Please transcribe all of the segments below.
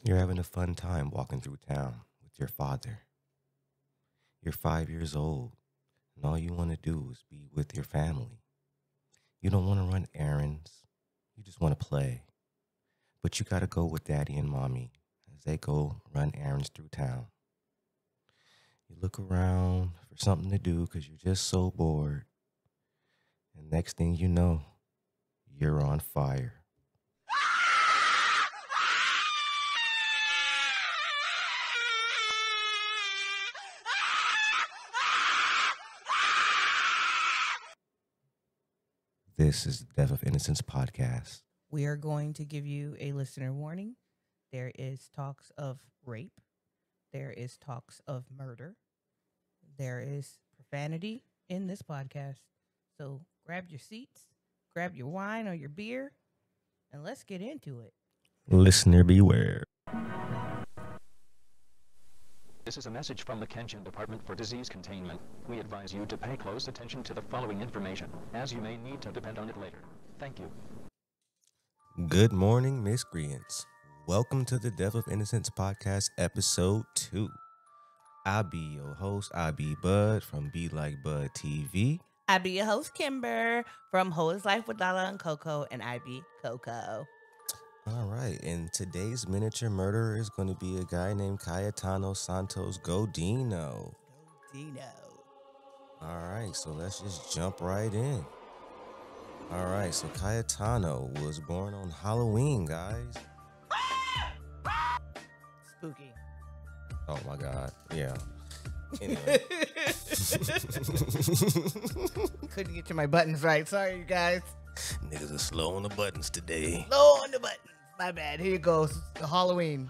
You're having a fun time walking through town with your father. You're 5 years old, and all you want to do is be with your family. You don't want to run errands, you just want to play. But you got to go with daddy and mommy as they go run errands through town. You look around for something to do because you're just so bored. And next thing you know, you're on fire. This is the Death of Innocence podcast. We are going to give you a listener warning. There is talks of rape. There is talks of murder. There is profanity in this podcast. So grab your seats, grab your wine or your beer, and let's get into it. Listener beware. This is a message from the Kenshin Department for Disease Containment. We advise you to pay close attention to the following information, as you may need to depend on it later. Thank you. Good morning, miscreants. Welcome to the Death of Innocence podcast, episode 2. I'll be your host, I be Bud from Be Like Bud TV. I be your host, Kimber, from Whole is Life with Lala and Coco, and I be Coco. All right, and today's miniature murderer is going to be a guy named Cayetano Santos Godino. Godino. All right, so let's just jump right in. All right, so Cayetano was born on Halloween, guys. Spooky. Oh my God, yeah. Anyway. Couldn't get to my buttons right. Sorry, you guys. Niggas are slow on the buttons today. Slow on the buttons. My bad. Here you go. Halloween.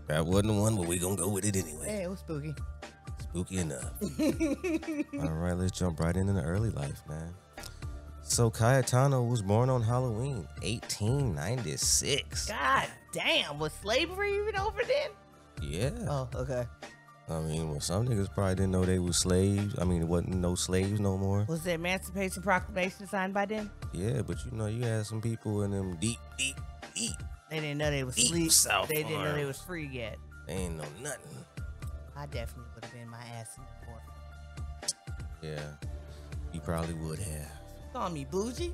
That wasn't the one, but we gonna go with it anyway. Hey, it was spooky. Spooky enough. All right, let's jump right into the early life, man. So Cayetano was born on Halloween, 1896. God damn. Was slavery even over then? Yeah. Oh, okay. I mean, well, some niggas probably didn't know they was slaves. I mean, it wasn't no slaves no more. Was the Emancipation Proclamation signed by then? Yeah, but you know, you had some people in them deep. They didn't know they was Deep sleep. South They didn't know they farms. was free yet. They ain't know nothing. I definitely would have been my ass in the court. Yeah, you probably would have. Call me bougie.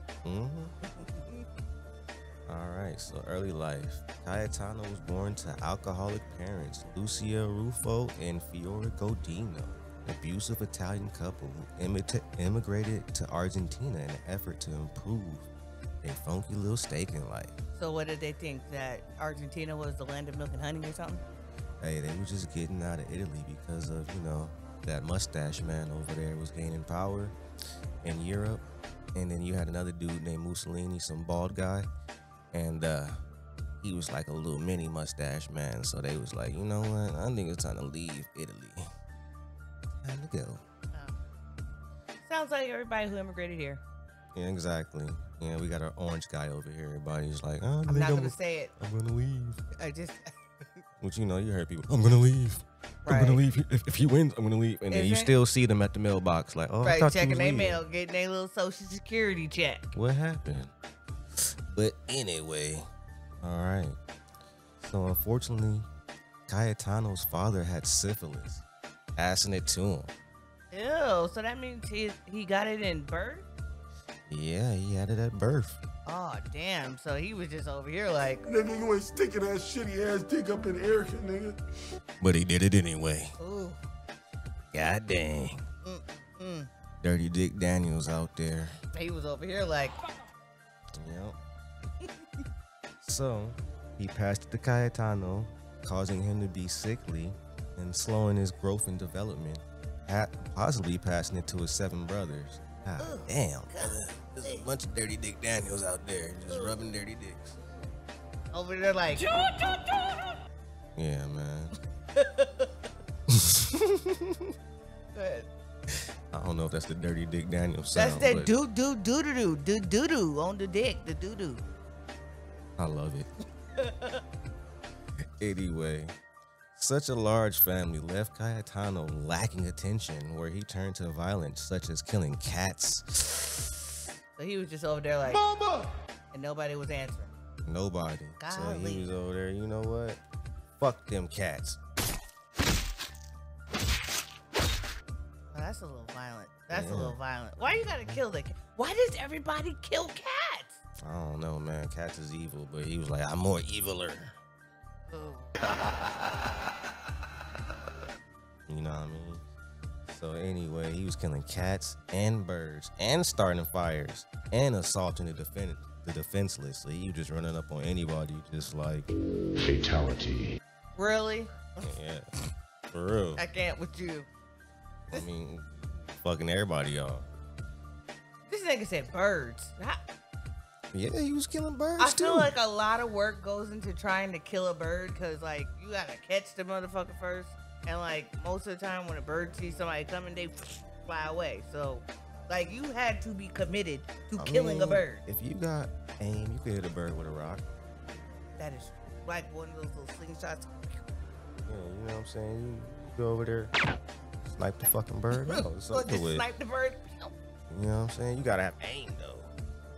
All right, so early life. Cayetano was born to alcoholic parents, Lucia Rufo and Fiora Godino, an abusive Italian couple who immigrated to Argentina in an effort to improve their funky little staking life. So what did they think? That Argentina was the land of milk and honey or something? Hey, they were just getting out of Italy because of, you know, that mustache man over there was gaining power in Europe. And then you had another dude named Mussolini, some bald guy. And he was like a little mini mustache man. So they was like, you know what? I think it's time to leave Italy. Time to go. Sounds like everybody who immigrated here. Yeah, exactly. Yeah, we got our orange guy over here. Everybody's like, oh, I'm not going to say it. I'm going to leave. I just... Which, you know, you heard people, I'm going to leave. I'm Right. going to leave. If he wins, I'm going to leave. And then you Isn't it? still see them at the mailbox like, oh, I Right, thought you checking was their leaving. mail, getting their little social security check. What happened? But anyway, all right. So unfortunately, Cayetano's father had syphilis, passing it to him. Ew, so that means he got it in birth? Yeah, he had it at birth. Oh, damn. So he was just over here like, Nigga, you ain't sticking that shitty ass dick up in Erica, nigga. But he did it anyway. ooh, God dang. mm. Dirty Dick Daniels out there. He was over here like, Yep. So, he passed it to Cayetano, causing him to be sickly and slowing his growth and development, possibly passing it to his 7 brothers. God damn, brother. There's a bunch of Dirty Dick Daniels out there just rubbing dirty dicks. over there like, Yeah, man. Good. I don't know if that's the Dirty Dick Daniels That's sound, that but doo-doo on the dick, the doo-doo. I love it. Anyway, Such a large family left Cayetano lacking attention, where he turned to violence such as killing cats. So he was just over there like, Mama! and nobody was answering. Nobody. So Golly. he was over there, you know what? Fuck them cats. Oh, that's a little violent. That's a little violent. Why you gotta kill the cat? Why does everybody kill cats? I don't know, man. Cats is evil, but he was like, I'm more eviler. Ooh. You know what I mean? So anyway, he was killing cats and birds and starting fires and assaulting the defenseless. So he was just running up on anybody, just like Fatality. Really? yeah, for real. I can't with you. I mean, fucking everybody, y'all. This nigga said birds. Yeah, he was killing birds I too. feel like a lot of work goes into trying to kill a bird because, like, you gotta catch the motherfucker first. And, like, most of the time when a bird sees somebody coming, they fly away. So, like, you had to be committed to killing a bird. If you got aim, you could hit a bird with a rock. That is like one of those little slingshots. Yeah, you know what I'm saying? You go over there, snipe the fucking bird. No, it's Or over just with. snipe the bird. You know what I'm saying? You gotta have aim though.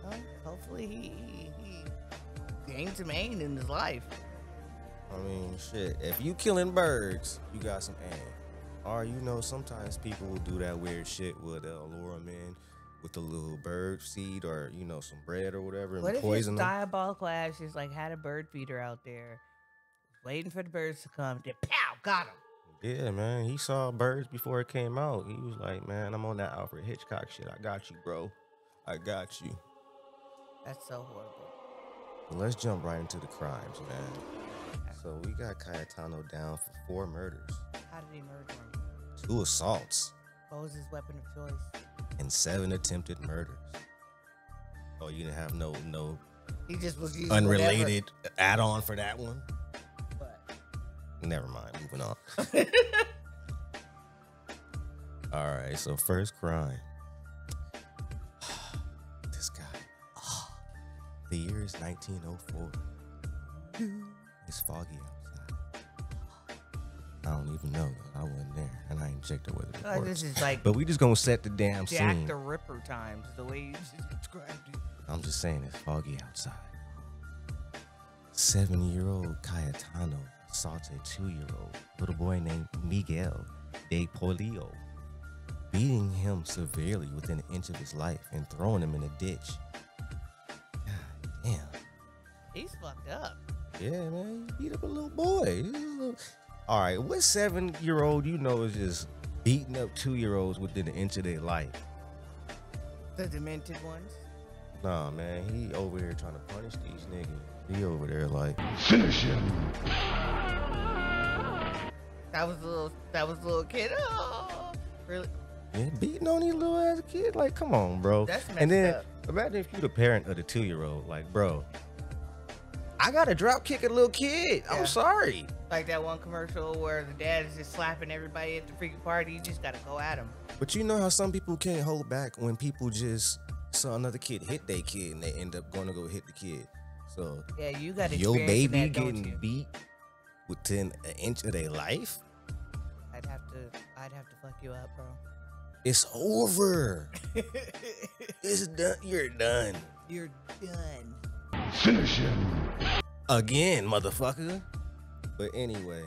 Well, hopefully he gained some aim in his life. I mean, shit. If you killing birds, you got some aim. Or you know, sometimes people will do that weird shit where they'll lure them in with a little bird seed or you know some bread or whatever and What if his poison them. diabolical ass just like had a bird feeder out there, waiting for the birds to come? Then pow, got him. Yeah, man. He saw birds before it came out. He was like, man, I'm on that Alfred Hitchcock shit. I got you, bro. I got you. That's so horrible. Well, let's jump right into the crimes, man. So we got Cayetano down for 4 murders, How did he murder him? 2 assaults, What was his weapon of choice? and 7 attempted murders. Oh, you didn't have no He just was using unrelated add-on for that one? whatever, Never mind. Moving on. All right. So first crime. This guy. The year is 1904. It's foggy outside. I don't even know though. I wasn't there, and I ain't checked the weather but like, reports. this is like But we just gonna set the damn Jack scene. the Ripper times, the way you just described it. I'm just saying it's foggy outside. 7-year-old Cayetano assaulted a 2-year-old little boy named Miguel de Polillo, beating him severely within an inch of his life and throwing him in a ditch. God damn. He's fucked up. Yeah, man, he beat up a little boy. All right, what 7-year-old you know is just beating up 2-year-olds within an inch of their life? The demented ones. Nah, man, he over here trying to punish these niggas. He over there like, Finish him. That was a little kid. Oh, really? yeah, beating on these little ass kid. Like, come on, bro. That's messed and then up. imagine if you the parent of the 2-year-old. Like, bro, I gotta drop kick a little kid. Yeah. I'm sorry. Like that one commercial where the dad is just slapping everybody at the freaking party. You just gotta go at him. But you know how some people can't hold back when people just saw another kid hit their kid and they end up going to go hit the kid. So Yeah, you gotta. your experience baby that, don't getting you? beat within an inch of their life, I'd have to fuck you up, bro. it's over. It's done. You're done. You're done. Finish him. Again, motherfucker. But anyway,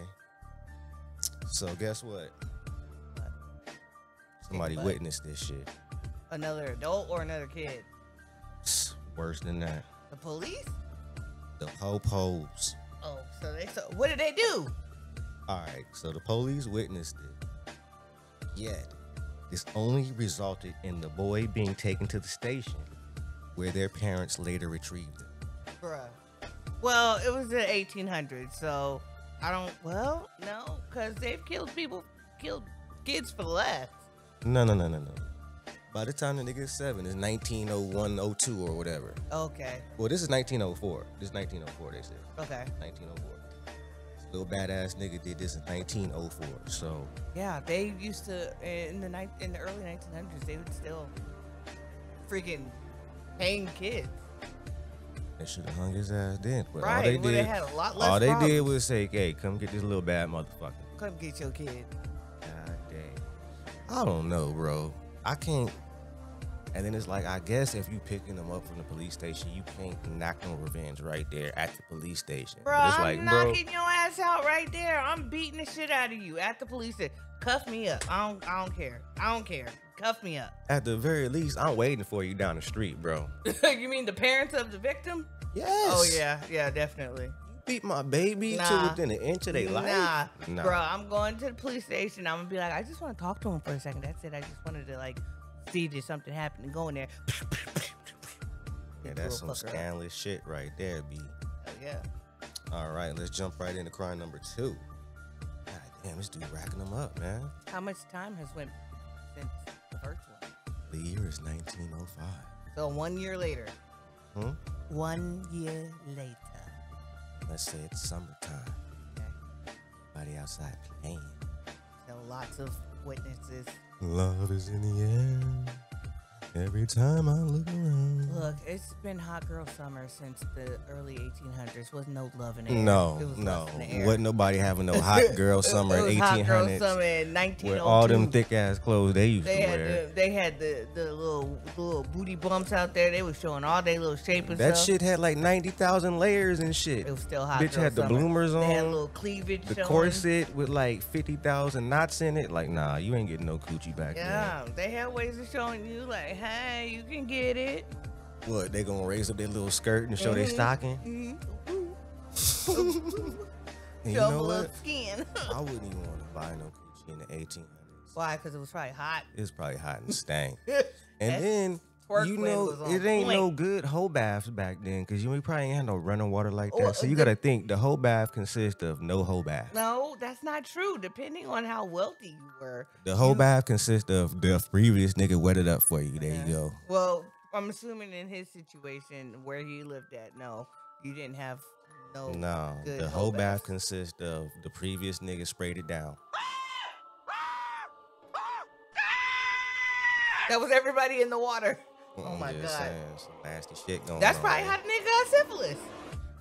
so guess what? Somebody What? witnessed this shit. Another adult or another kid? It's worse than that. The police? The po-pos. Oh, so what did they do? All right, so the police witnessed it. Yet, this only resulted in the boy being taken to the station, where their parents later retrieved him. Bruh. Well, it was the 1800s, so I don't. Well, no, because they've killed kids for less. No. By the time the nigga is 7, it's 1901, 02, or whatever. Okay. Well, this is 1904. This is 1904, they said. Okay. 1904. This little badass nigga did this in 1904. So, Yeah, they used to in the early 1900s. They would still freaking hang kids. They should have hung his ass then. But Right, all they well, they did, had a lot less all they did problems. was say, "Hey, come get this little bad motherfucker." Come get your kid. God dang. I don't know, bro. I can't. And then it's like, I guess if you picking them up from the police station, you can't knock no revenge right there at the police station. Bro, But it's I'm like, knocking your ass out right there. I'm beating the shit out of you at the police station. Cuff me up. I don't care. I don't care. Cuff me up. at the very least, I'm waiting for you down the street, bro. You mean the parents of the victim? Yes. Oh yeah, definitely. Beat my baby to Nah. within an inch of their life. Nah, bro, I'm going to the police station. I'm gonna be like, I just want to talk to him for a second. That's it. I just wanted to like see did something happen and go in there. Yeah, that's some scandalous shit right there, B. Oh, yeah. All right, let's jump right into crime number 2. God damn, this dude racking them up, man. How much time has went since the first one? The year is 1905. So 1 year later. Hmm? 1 year later. Let's say it's summertime. Okay. Everybody outside playing. So lots of witnesses. Love is in the air. Every time I look around. Look, it's been hot girl summer since the early 1800s. Wasn't no love in the air. No, It was no. lust in the air. Wasn't nobody having no hot girl summer It was in hot girl 1800s. summer in 1902. With all them thick ass clothes they used They to had wear. they had the little booty bumps out there. They was showing all their little shape and That stuff. shit had like 90,000 layers and shit. It was still hot. Bitch girl had the summer. bloomers They had on, little cleavage the showing. corset with like 50,000 knots in it. Like, nah, you ain't getting no coochie back Yeah, they had ways of showing you like, hey, you can get it. then. What, they gonna raise up their little skirt and show their stocking? And you Show know a little what? skin. I wouldn't even want to buy no coochie in the 1800s. Why? Because it was probably hot. It's probably hot and stank. That And then, twerk you blend know, was on it ain't point. no good hoe baths back then because you probably ain't had no running water like that. Well, So you got to think the hoe bath consists of no hoe bath. No, that's not true. Depending on how wealthy you were. The hoe bath consists of the previous nigga wet it up for you. There you go. Well, I'm assuming in his situation where he lived at, no, you didn't have no. No, good the hoe hoe bath baths. consists of the previous nigga sprayed it down. That was everybody in the water. Oh I'm my just God. saying, some nasty shit going That's on. probably there. how the nigga got syphilis.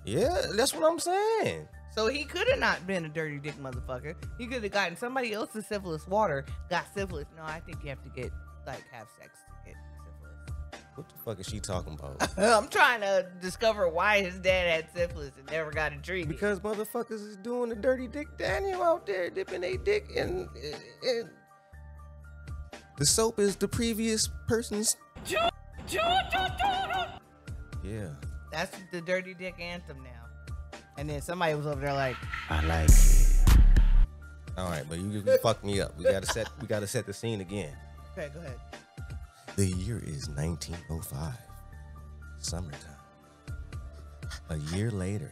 Yeah, that's what I'm saying. So he could have not been a dirty dick motherfucker. He could have gotten somebody else's syphilis water, got syphilis. No, I think you have to get, have sex to get syphilis. What the fuck is she talking about? I'm trying to discover why his dad had syphilis and never got it treated. Because motherfuckers is doing the dirty dick Daniel out there, dipping their dick in. The soap is the previous person's. Yeah. That's the dirty dick anthem now. And then somebody was over there like, I like it. All right, but you fucked me up. We gotta set the scene again. okay, go ahead. The year is 1905. Summertime. A year later,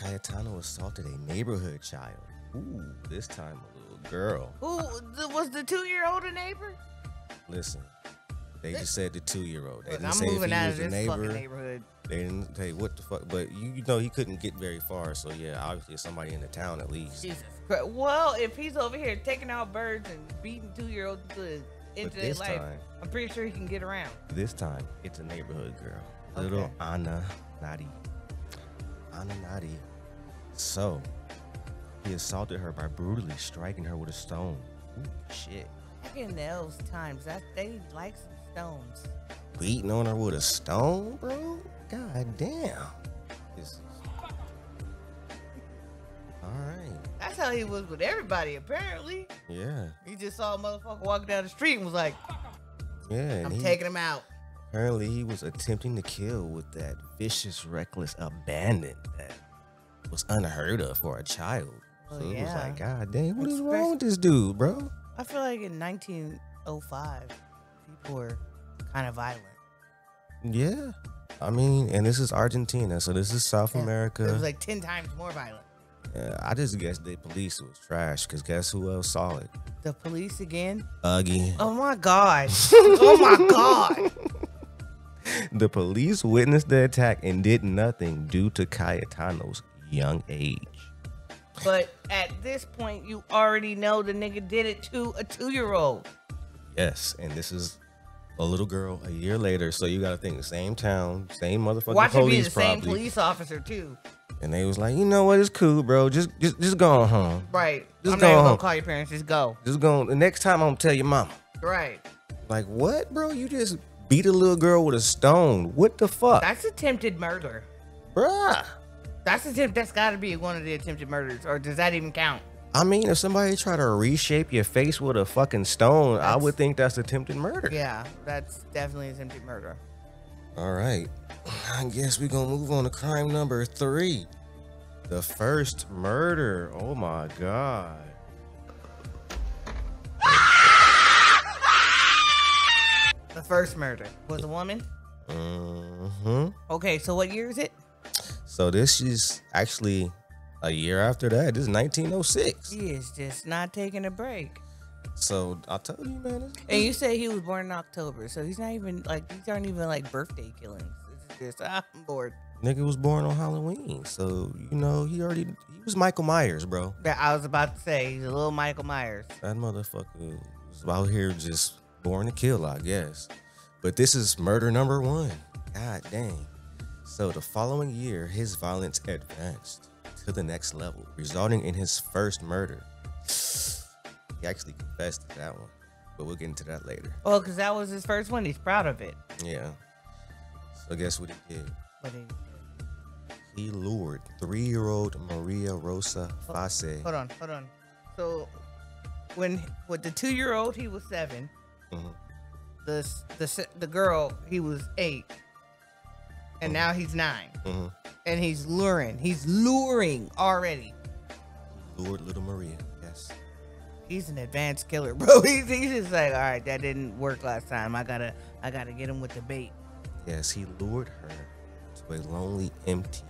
Cayetano assaulted a neighborhood child. Ooh, this time a little girl. Who was the 2-year-old a neighbor? Listen, they just said the 2-year-old. They Look, didn't I'm say if moving he out was of a this fucking neighbor. neighborhood. They didn't tell you what the fuck, but you know he couldn't get very far. So yeah, obviously it's somebody in the town at least. Jesus Christ. Well, if he's over here taking out birds and beating 2-year-olds into their this life, time- I'm pretty sure he can get around. This time it's a neighborhood girl, Okay. little Anna Nadi. Anna Nadi. So he assaulted her by brutally striking her with a stone. Ooh, shit. Back in those times, they like some stones. Beating on her with a stone, bro? God damn. This is... All right. That's how he was with everybody, apparently. Yeah. He just saw a motherfucker walking down the street and was like, Yeah. And I'm taking him out. apparently he was attempting to kill with that vicious, reckless abandon that was unheard of for a child. Oh, So it was yeah. like, God damn, what is Especially- wrong with this dude, bro? I feel like in 1905, people were kind of violent. Yeah. I mean, and this is Argentina, so this is South Yeah. America. It was like 10 times more violent. I just guess the police was trash, because guess who else saw it? The police again? Again. Oh my God. Oh my God. The police witnessed the attack and did nothing due to Cayetano's young age. But at this point, you already know the nigga did it to a 2-year-old. Yes, and this is a little girl a year later. So you got to think the same town, same motherfucking Watch it be police the same probably. police officer too. And they was like, you know what? It's cool, bro. Just go on home. Right. Just I'm go not even home. gonna call your parents. Just go. Just go. The next time I'm gonna tell your mama. Right. Like, what, bro? You just beat a little girl with a stone. What the fuck? That's attempted murder. Bruh. That's got to be one of the attempted murders, or does that even count? I mean, if somebody try to reshape your face with a fucking stone, I That's- would think that's attempted murder. Yeah, that's definitely attempted murder. All right. I guess we're going to move on to crime number 3. The first murder. Oh, my God. The first murder was a woman. Mm-hmm. Okay, so what year is it? So this is actually a year after that. This is 1906. He is just not taking a break. So I told you, man. And you say he was born in October, so he's not even like these aren't even like birthday killings. It's just I'm bored. Nigga was born on Halloween. So, you know, he was Michael Myers, bro. Yeah, I was about to say he's a little Michael Myers. That motherfucker was out here just born to kill, I guess. But this is murder number 1. God dang. So the following year, his violence advanced to the next level, resulting in his first murder. He actually confessed to that one, but we'll get into that later. Well, because that was his first one. He's proud of it. Yeah. So guess what he did? But He lured 3-year-old Maria Rosa Fase. hold on. So when with the 2-year-old, he was 7. Mhm. The girl, he was 8. And now he's 9. Mhm. And he's luring already. Lured little Maria, yes. He's an advanced killer, bro. He's just like, all right, that didn't work last time. I gotta get him with the bait. Yes, he lured her to a lonely, empty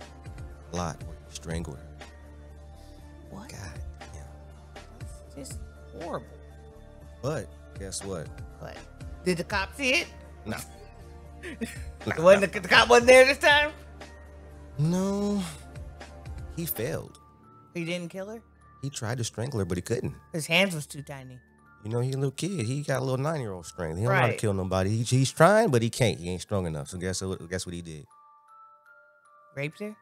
lot where he strangled her. What? God damn. It's just horrible. But guess what? But did the cop see it? No. The cop wasn't there this time. No. He failed. He didn't kill her. He tried to strangle her, but he couldn't. His hands was too tiny. You know, he a little kid. He got a little 9-year-old strength. He don't know how to Right. kill nobody. He's trying, but he can't. He ain't strong enough. So guess what he did? Raped her.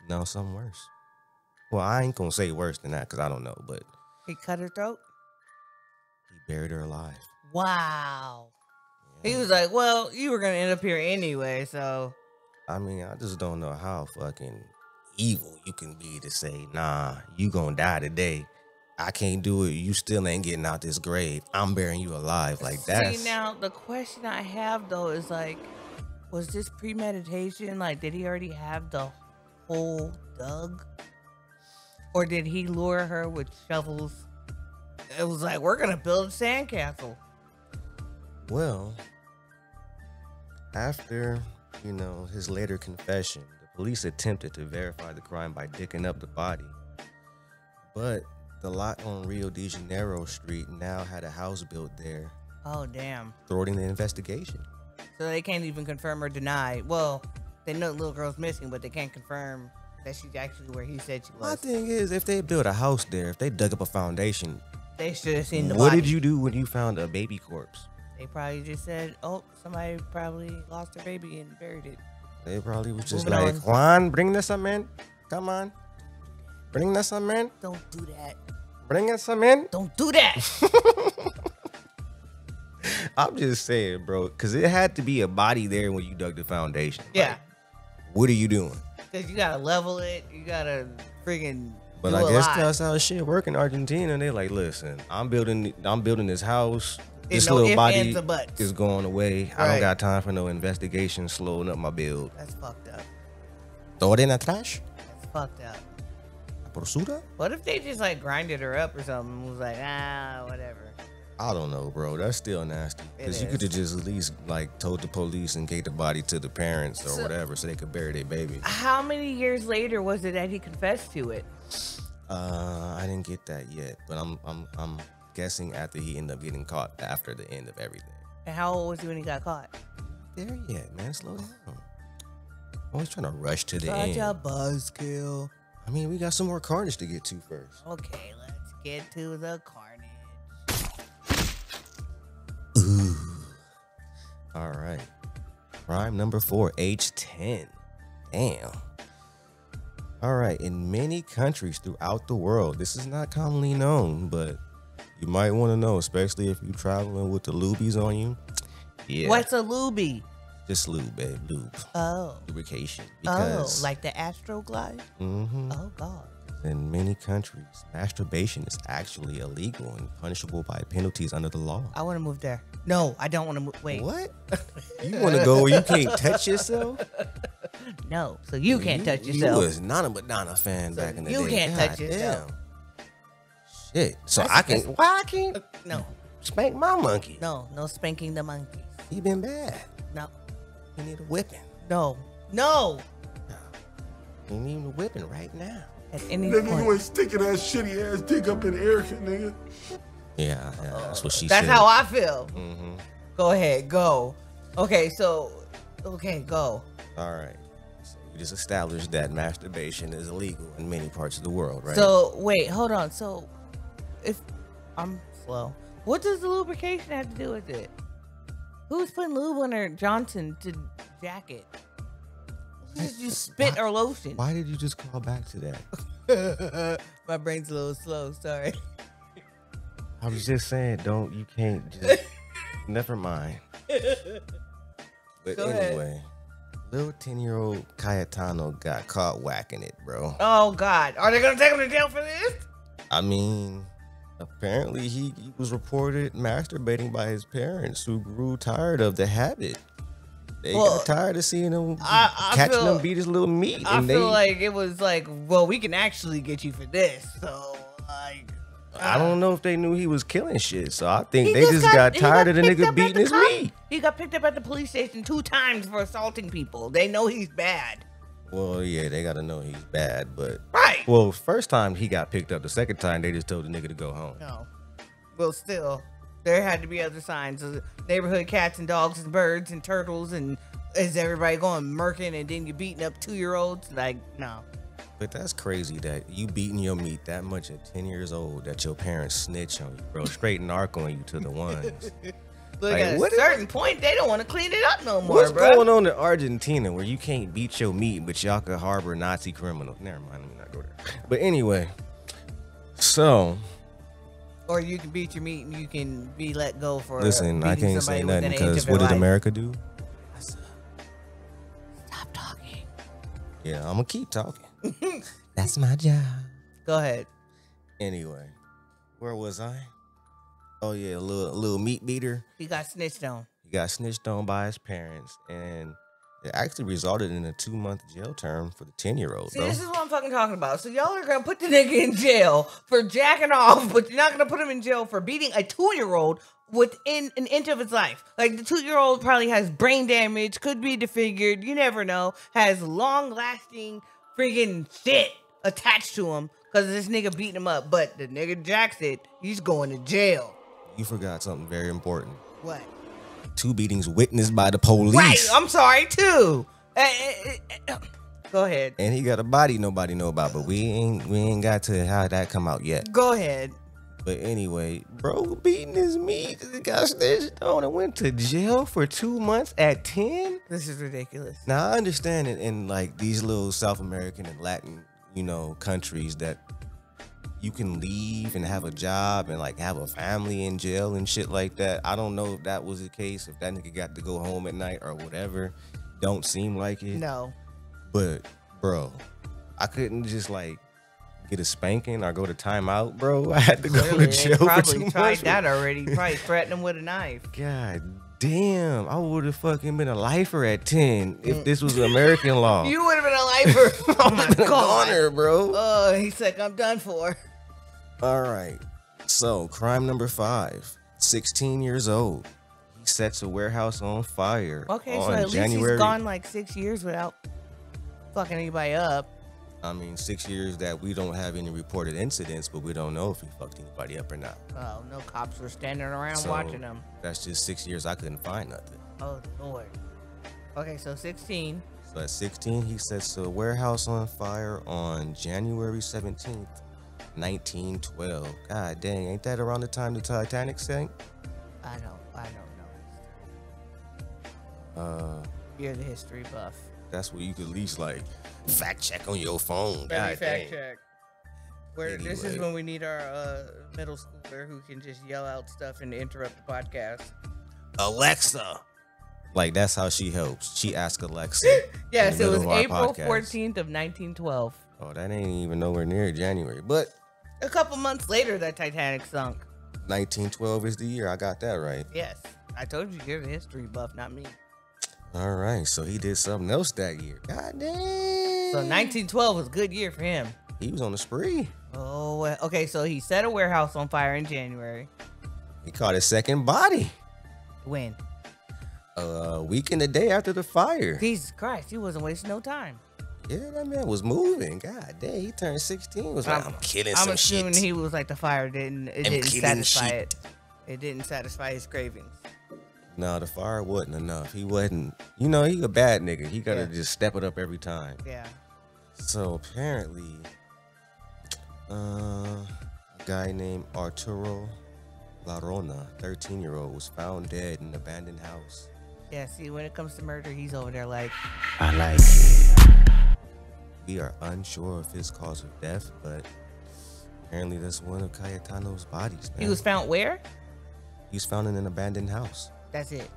No, something worse. Well, I ain't gonna say worse than that because I don't know, but He cut her throat. he buried her alive. Wow. Yeah. He was like, well, you were gonna end up here anyway, so I mean, I just don't know how fucking evil you can be to say, nah, you gonna die today. I can't do it. You still ain't getting out this grave. I'm burying you alive. Like that. See, now the question I have though is like, was this premeditation? Like, did he already have the hole dug, or did he lure her with shovels? It was like, we're gonna build a sandcastle. Well, after, you know, his later confession, the police attempted to verify the crime by digging up the body. But the lot on Rio de Janeiro Street now had a house built there, Oh damn! thwarting the investigation. So they can't even confirm or deny. Well, they know the little girl's missing, but they can't confirm that she's actually where he said she My was. thing is, if they built a house there, if they dug up a foundation, They should have seen the what body. did you do when you found a baby corpse? They probably just said, "Oh, somebody probably lost their baby and buried it." They probably was just Moving like, on. Juan, bring this some in. Come on. Bring this some in. Don't do that. Bring us some in. Don't do that. I'm just saying, bro, because it had to be a body there when you dug the foundation. Yeah, Like, what are you doing? because you gotta level it. You gotta friggin' But do I a guess lot. that's how shit work in Argentina. They like, listen, I'm building this house. There's This no little ifs, body ands, or buts. is going away. I Right. don't got time for no investigation slowing up my build. That's fucked up. Throw it in the trash. That's fucked up. Prosciutto? What if they just like grinded her up or something and was like, whatever. I don't know, bro. That's still nasty. Because you It could have is. just at least like told the police and gave the body to the parents or So- whatever so they could bury their baby. How many years later was it that he confessed to it? I didn't get that yet, but I'm guessing after he ended up getting caught after the end of everything. And how old was he when he got caught? There yet, man. Slow down. Always trying to rush to the Such end. a buzzkill. I mean, we got some more carnage to get to first. Okay, let's get to the carnage. Ooh. Crime number 4, age 10. Damn. All right. In many countries throughout the world, this is not commonly known, but you might want to know, especially if you're traveling with the lubies on you. Yeah. What's a lubie? Just lube, babe. Lube. Oh. Lubrication. Oh, Because, like the Astroglide? mm-hmm. Oh, God. In many countries, masturbation is actually illegal and punishable by penalties under the law. I want to move there. No, I don't want to move. Wait. What? You want to go where you can't touch yourself? No, so you can't touch You yourself. was not a Madonna fan So back in the you day. can't God touch yourself. damn. Shit. So That's- I can. Why I can't No, spank my monkey? no spanking the monkey. He been bad. No, He need a whipping. no. He need a whipping right now. At any Nigga, you point. ain't sticking that shitty ass dick up in Erica, nigga. Yeah, that's what she That's said. how I feel. Mm-hmm. Go ahead, go. Okay, go. All right. So we just established that masturbation is illegal in many parts of the world, right? So wait, hold on. So if I'm slow, what does the lubrication have to do with it? Who's putting lube on her Johnson to jacket? Did you spit or lotion? Why did you just call back to that? My brain's a little slow. Sorry. I was just saying, you can't just, never mind. But Go ahead. anyway, little 10-year-old Cayetano got caught whacking it, bro. Oh God, are they gonna take him to jail for this? I mean, apparently he was reported masturbating by his parents who grew tired of the habit. They Well, got tired of seeing him I catching feel- him beat his little meat. I and feel like it was like, well, we can actually get you for this. So like, I don't know if they knew he was killing shit, so I think He they just got he tired of the picked nigga up at beating the his cop- meat. He got picked up at the police station 2 times for assaulting people. They know he's bad. Well, yeah, they gotta know he's bad, but Right. well, first time he got picked up, the second time they just told the nigga to go home. No. Well, still, there had to be other signs of neighborhood cats and dogs and birds and turtles, and is everybody going murking and then you beating up 2-year-olds? Like, no. But that's crazy that you beating your meat that much at 10 years old that your parents snitch on you, bro. Straight narc on you to the ones. Look, Like, at a what is- certain point, they don't want to clean it up no more, What's bro. going on in Argentina where you can't beat your meat, but y'all can harbor Nazi criminals? Never mind, let me not go there. But anyway, so Or you can beat your meat and you can be let go for listen, I beating can't say somebody nothing within an inch because of your what did life. America do? Stop talking. Yeah, I'm gonna keep talking. That's my job. Go ahead. Anyway, where was I? Oh yeah, a little meat beater. He got snitched on. He got snitched on by his parents, and it actually resulted in a 2-month jail term for the 10-year-old, See, bro. this is what I'm fucking talking about. So y'all are gonna put the nigga in jail for jacking off, but you're not gonna put him in jail for beating a 2-year-old within an inch of his life. Like, the 2-year-old probably has brain damage, could be disfigured, you never know, has long-lasting friggin' shit attached to him because this nigga beating him up. But the nigga jacks it, he's going to jail. You forgot something very important. What? 2 beatings witnessed by the police. Right, I'm sorry too. Go ahead. And he got a body nobody know about, but we ain't got to how that come out yet. Go ahead. But anyway, bro beating his meat, got snitched on and went to jail for 2 months at 10. This is ridiculous. Now I understand it in like these little South American and Latin, countries that you can leave and have a job and like have a family in jail and shit like that. I don't know if that was the case, if that nigga got to go home at night or whatever. Don't seem like it. No. But bro, I couldn't just like get a spanking or go to timeout, bro. I had to go Clearly, to they jail for probably 2 tried months. that already. Probably threatened him with a knife. God damn, I would have fucking been a lifer at 10 if this was American law. You would have been a lifer. Oh my been a god. goner, bro. Oh, he's like, I'm done for. All right. So, crime number 5. 16 years old. He sets a warehouse on fire. Okay, so on at least January, he's gone like 6 years without fucking anybody up. I mean, 6 years that we don't have any reported incidents, but we don't know if he fucked anybody up or not. Oh, no cops were standing around So, watching him. That's just 6 years I couldn't find nothing. Oh, Lord. Okay, so 16. So at 16, he sets a warehouse on fire on January 17th, 1912. God dang, ain't that around the time the Titanic sank? I don't know. You're the history buff. That's where you could at least like fact check on your phone. Let me God fact dang. check. This is Anyway. when we need our middle schooler who can just yell out stuff and interrupt the podcast. Alexa. Like that's how she helps. She asks Alexa. Yes, in the it was middle of our April podcast. 14th of 1912. Oh, that ain't even nowhere near January. But A couple months later, that Titanic sunk. 1912 is the year. I got that right. Yes, I told you you're the history buff, not me. All right. So he did something else that year. God damn. So 1912 was a good year for him. He was on a spree. Oh, okay. So he set a warehouse on fire in January. He caught his second body When? a week and a day after the fire. Jesus Christ, he wasn't wasting no time. Yeah, that man was moving. God damn, he turned 16. Was like, I'm killing some assuming shit. he was like the fire didn't killing satisfy shit. it. It didn't satisfy his cravings. No, the fire wasn't enough. He wasn't. You know, he a bad nigga. He gotta Yeah. just step it up every time. Yeah. So apparently, a guy named Arturo Larona, 13-year-old, was found dead in an abandoned house. Yeah, see, when it comes to murder, he's over there like, I like it. We are unsure of his cause of death, but apparently that's one of Cayetano's bodies, man. he was found where? He was found in an abandoned house. That's it.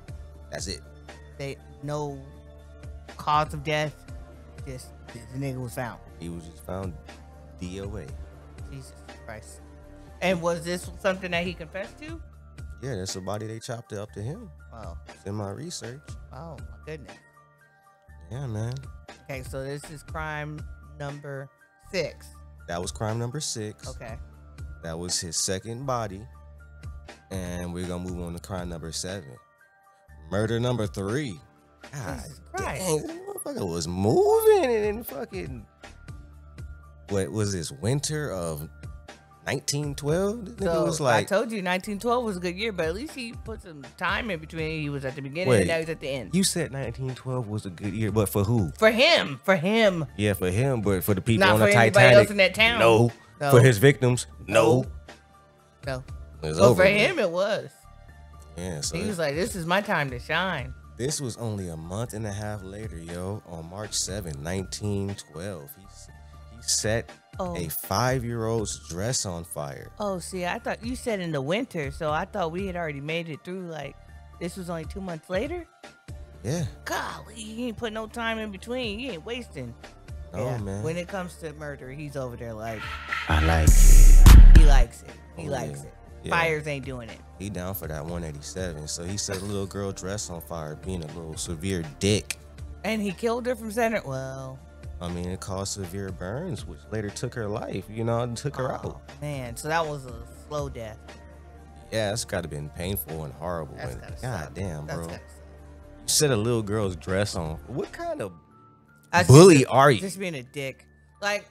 That's it. They no cause of death. Just the nigga was found. He was just found DOA. Jesus Christ. And was this something that he confessed to? Yeah, that's the body they chopped up to him. Oh, It's in my research. oh my goodness. Yeah, man. Okay, so this is crime number 6. That was crime number 6. Okay. That was his second body. And we're going to move on to crime number 7. Murder number 3. God Jesus Christ. dang, this motherfucker was moving in fucking, what was this, winter of 1912? This nigga So was like, I told you 1912 was a good year, but at least he put some time in between. He was at the beginning Wait. and now he's at the end. you said 1912 was a good year, but for who? For him. Yeah, for him, but for the people Not on for the anybody Titanic, else in that town. no. No. For his victims, no. No. It's But over for with. him, it was. Yeah, so He was like, this is my time to shine. this was only a month and a half later, yo. On March 7, 1912, he set Oh. a 5-year-old's dress on fire. Oh, see, I thought you said in the winter, so I thought we had already made it through. Like, this was only 2 months later? Yeah, Golly, he ain't put no time in between. He ain't wasting. no, man. When it comes to murder, he's over there like, I like it. he likes it. He Oh, likes yeah. it. Yeah. Fires ain't doing it. He down for that 187. So he set a little girl dress on fire, being a little severe dick. And he killed her from center. Well, I mean, it caused severe burns, which later took her life, you know, and took her oh, out. man. So that was a slow death. Yeah, it's got to been painful and horrible. That's And gotta God suck. damn, That's bro. gotta suck. You set a little girl's dress on. What kind of That's bully just- are you? Just being a dick. Like,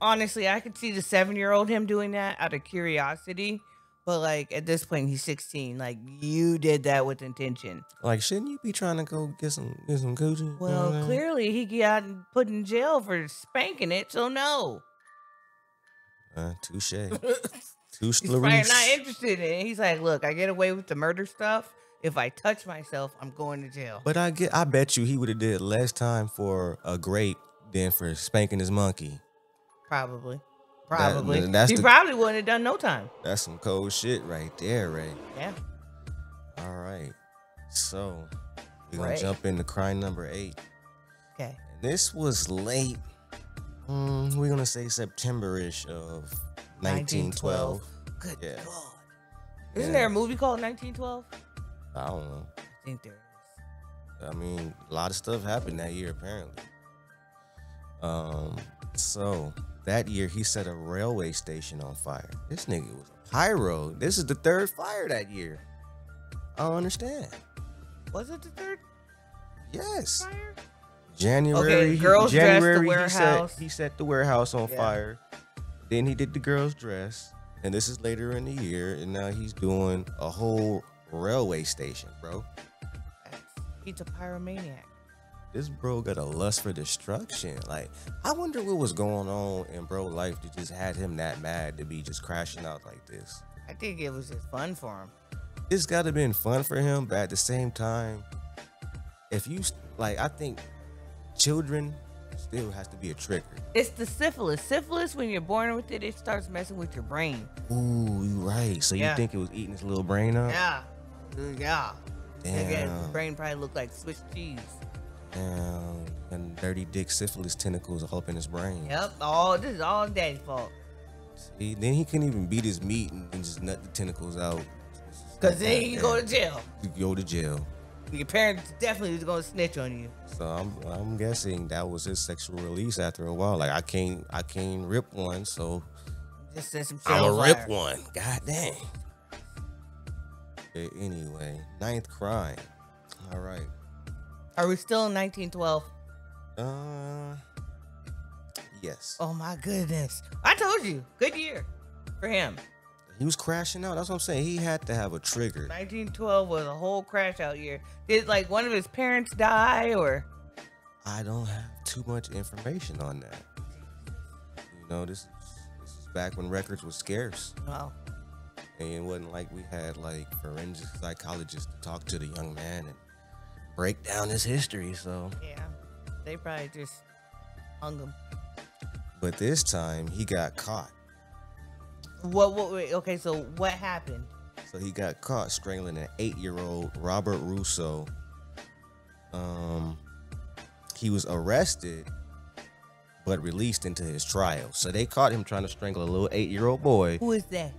honestly, I could see the 7-year-old him doing that out of curiosity. But, like, at this point, he's 16. Like, you did that with intention. Like, shouldn't you be trying to go get some coochie? You know what Well, I mean? clearly, he got put in jail for spanking it, so no. Touche. Touche He's probably not Larisse. interested in it. He's like, look, I get away with the murder stuff. If I touch myself, I'm going to jail. But I bet you he would have did less time for a grape than for spanking his monkey. Probably. Probably. that's He the- probably wouldn't have done no time. That's some cold shit right there, Ray. Yeah. All right. So we're gonna Right. jump into crime number 8. Okay. And this was late. We're gonna say September-ish of 1912. Good Yeah. God. Isn't Yeah. there a movie called 1912? I don't know. I think there is. I mean, a lot of stuff happened that year, apparently. So that year he set a railway station on fire. This nigga was a pyro. This is the 3rd fire that year. I don't understand. Was it the 3rd Yes. fire? January. Okay, girls dressed the January, warehouse. He set the warehouse on Yeah. fire. Then he did the girl's dress. And this is later in the year. And now he's doing a whole railway station, bro. He's a pyromaniac. This bro got a lust for destruction. Like, I wonder what was going on in bro life that just had him that mad to be just crashing out like this. I think it was just fun for him. It's got to been fun for him, but at the same time, if you like, I think children still has to be a trigger. It's the syphilis. Syphilis, when you're born with it starts messing with your brain. Ooh, you right. So you think it was eating his little brain up? Yeah. Yeah. Damn. His brain probably looked like Swiss cheese. Damn. And dirty dick syphilis tentacles all up in his brain. Yep. This is all Daddy's fault. See, then he couldn't even beat his meat and just nut the tentacles out. Because then you go to jail. You go to jail. Your parents definitely was gonna snitch on you. So I'm guessing that was his sexual release after a while. Like I can't rip one, so Just set some shit I'm on gonna fire. rip one. God dang. But anyway, 9th crime. All right. Are we still in 1912? Yes. Oh my goodness! I told you, good year for him. He was crashing out. That's what I'm saying. He had to have a trigger. 1912 was a whole crash out year. Did like one of his parents die or? I don't have too much information on that. You know, this is back when records were scarce. Wow. And it wasn't like we had like forensic psychologists to talk to the young man and break down his history. So Yeah, they probably just hung him. but this time he got caught. Wait, okay, so what happened? So he got caught strangling an 8-year-old Robert Russo. He was arrested but released into his trial. So they caught him trying to strangle a little 8-year-old boy. Who is that?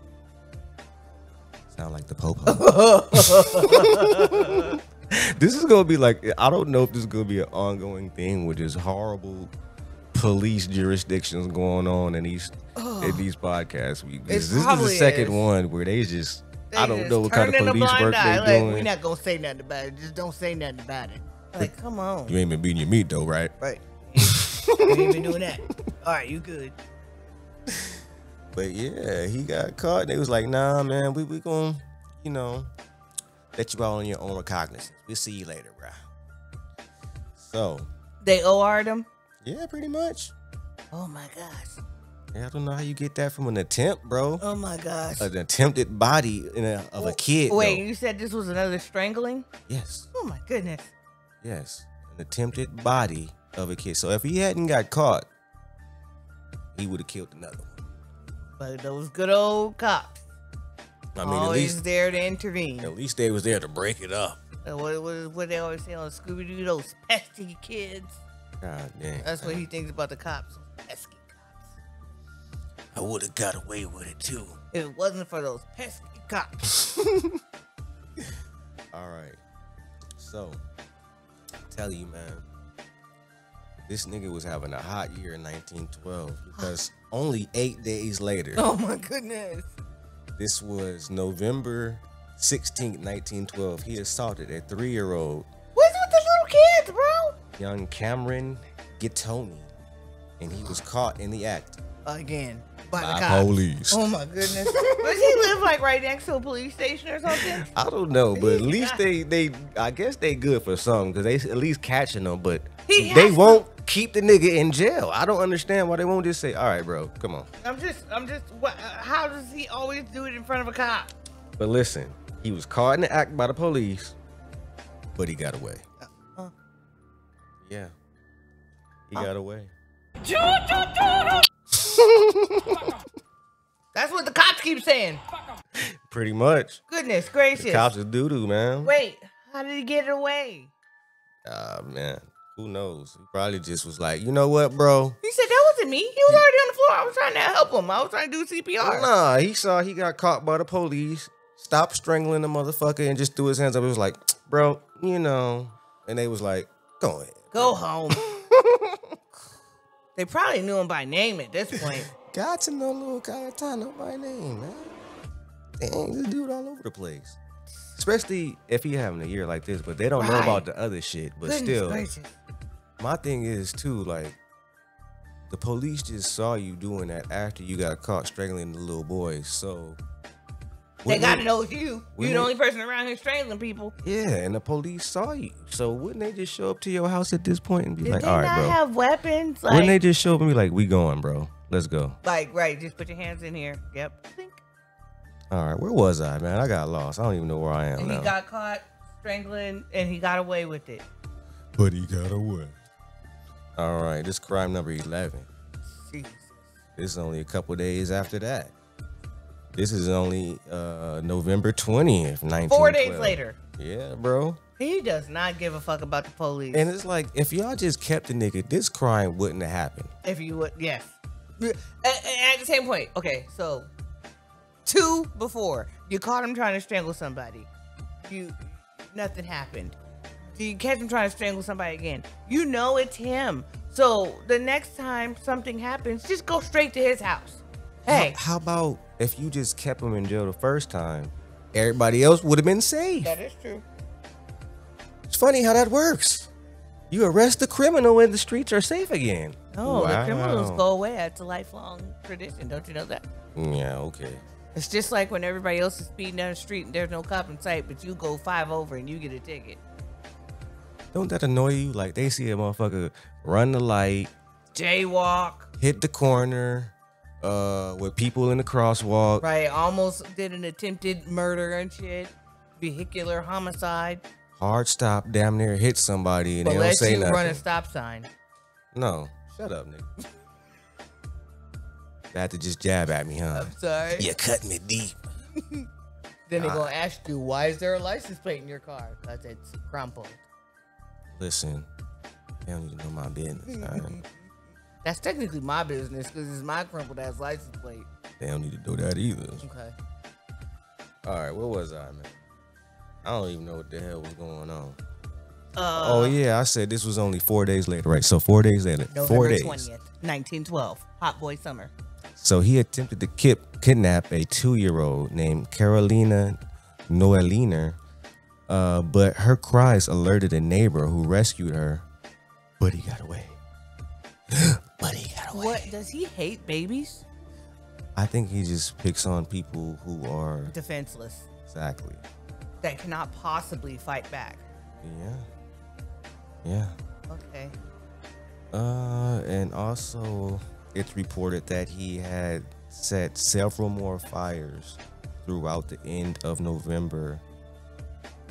Sound like the Popo. This is gonna be like, I don't know if this is gonna be an ongoing thing with just horrible police jurisdictions going on in these podcasts. This is the second one where they just I don't know what kind of police work they're doing. We're not gonna say nothing about it. Just don't say nothing about it. Like, come on. You ain't been beating your meat though, right? Right. You ain't been doing that. All right, you good. But yeah, he got caught. And they was like, nah, man, we gonna, let you out on your own recognizance. We'll see you later, bro. So They OR'd him? yeah, pretty much. Oh my gosh. Yeah, I don't know how you get that from an attempt, bro. Oh my gosh. An attempted body of a kid. Wait, though. you said this was another strangling? Yes, Oh my goodness. yes, an attempted body of a kid. So if he hadn't got caught, he would have killed another one. But those good old cops. I mean, Always there to intervene. at least they was there to break it up. What they always say on Scooby-Doo, those pesky kids. God damn. That's what he thinks about the cops. Pesky cops. I would have got away with it too. If it wasn't for those pesky cops. All right. So, tell you, man, this nigga was having a hot year in 1912 because only 8 days later, Oh my goodness. this was November 16th, 1912, he assaulted a 3-year-old What's with the little kids, bro? young Cameron Gittoni, and he was caught in the act Again. By the by cops. police. Oh my goodness. Does he live like right next to a police station or something? I don't know, but at least they I guess they good for something because they at least catching them, but He they has to- won't keep the nigga in jail. I don't understand why they won't just say, all right, bro, come on. I'm just, how does he always do it in front of a cop? But listen, he was caught in the act by the police, but he got away. Yeah, he got away. That's what the cops keep saying. Pretty much. Goodness gracious. The cops is doo-doo, man. Wait, how did he get away? Man, who knows? He probably just was like, you know what, bro? He said that wasn't me. He was already on the floor. I was trying to help him. I was trying to do CPR. Nah, he saw he got caught by the police, stopped strangling the motherfucker, and just threw his hands up. It was like, bro, and they was like, go ahead. Go home. They probably knew him by name at this point. Got to know little Cayetano by name, man. Dang, this dude all over the place. Especially if he having a year like this, but they don't know Right. about the other shit. But Goodness still, gracious. my thing is too, like, the police just saw you doing that after you got caught strangling the little boys. So They wouldn't gotta know it's you. wouldn't You're the they- only person around here strangling people. Yeah, and the police saw you. So wouldn't they just show up to your house at this point and be Did like, they all right, not bro? have weapons? Wouldn't they Like, just show up and be like, we going, bro? Let's go. right, just put your hands in here. Yep. Think. All right, where was I, man? I got lost. I don't even know where I am And now. he got caught strangling and he got away with it. but he got away. All right, this crime number 11. Jesus. This is only a couple days after that. This is only November 20th, 1912. 4 days later. Yeah, bro. He does not give a fuck about the police. And it's like, if y'all just kept the nigga, this crime wouldn't have happened. If you would, yes. At the same point, okay, so 2 before, you caught him trying to strangle somebody. Nothing happened. You catch him trying to strangle somebody again. You know it's him. So the next time something happens, just go straight to his house. Hey. How about if you just kept him in jail the first time, everybody else would have been safe? That is true. It's funny how that works. You arrest the criminal and the streets are safe again. No, Wow. the criminals go away. It's a lifelong tradition. Don't you know that? Yeah, okay. It's just like when everybody else is speeding down the street and there's no cop in sight, but you go 5 over and you get a ticket. Don't that annoy you? Like, they see a motherfucker run the light, Jaywalk. hit the corner, with people in the crosswalk. Right, almost did an attempted murder and shit. Vehicular homicide. Hard stop, damn near hit somebody, and But they don't let say you nothing. run a stop sign. No, shut up, nigga. They had to just jab at me, huh? I'm sorry. You cut me deep. Then they're gonna ask you, why is there a license plate in your car? Because it's crumpled. Listen, they don't need to know my business. All right? That's technically my business because it's my crumpled ass license plate. They don't need to do that either. Okay. All right, where was I, man? I don't even know what the hell was going on. Oh Yeah, I said this was only 4 days later, right? So 4 days later, November 4 days. 20th, 1912. Hot boy summer. So he attempted to kidnap a 2-year-old named Carolina Noeliner, but her cries alerted a neighbor who rescued her, but he got away. What? Does he hate babies? I think he just picks on people who are Defenseless. exactly. That cannot possibly fight back. Yeah. Okay. And also it's reported that he had set several more fires throughout the end of November.